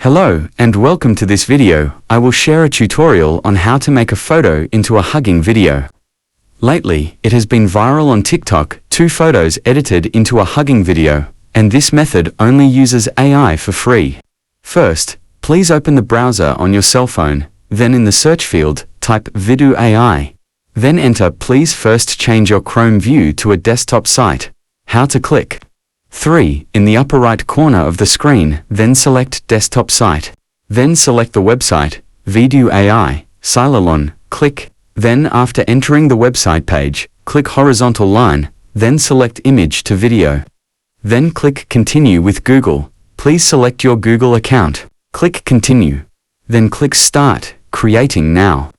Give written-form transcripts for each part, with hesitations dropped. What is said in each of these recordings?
Hello and welcome to this video. I will share a tutorial on how to make a photo into a hugging video. Lately, it has been viral on TikTok, 2 photos edited into a hugging video, and this method only uses AI for free. First, please open the browser on your cell phone, then in the search field, type Video AI. Then enter please first change your Chrome view to a desktop site. How to click. 3. In the upper right corner of the screen, then select Desktop Site. Then select the website, Video AI, Cylon, click. Then after entering the website page, click horizontal line, then select Image to Video. Then click Continue with Google. Please select your Google account. Click Continue. Then click Start, Creating Now.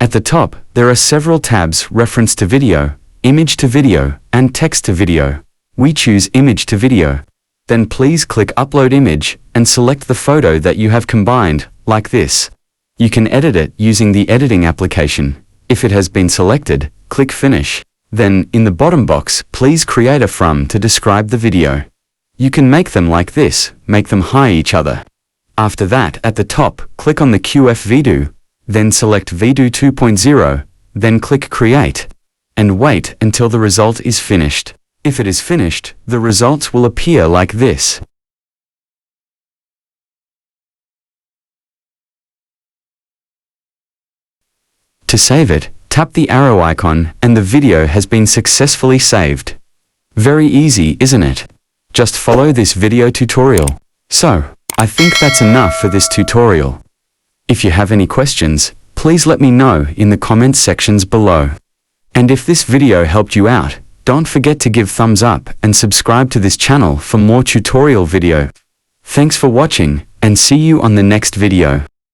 At the top, there are several tabs reference to video, image to video, and text to video. We choose image to video. Then please click Upload Image and select the photo that you have combined, like this. You can edit it using the editing application. If it has been selected, click Finish. Then, in the bottom box, please create a from to describe the video. You can make them like this, make them high each other. After that, at the top, click on the QF Video, then select Video 2.0, then click Create, and wait until the result is finished. If it is finished, the results will appear like this. To save it, tap the arrow icon and the video has been successfully saved. Very easy, isn't it? Just follow this video tutorial. So, I think that's enough for this tutorial. If you have any questions, please let me know in the comments sections below. And if this video helped you out, don't forget to give thumbs up and subscribe to this channel for more tutorial video. Thanks for watching and see you on the next video.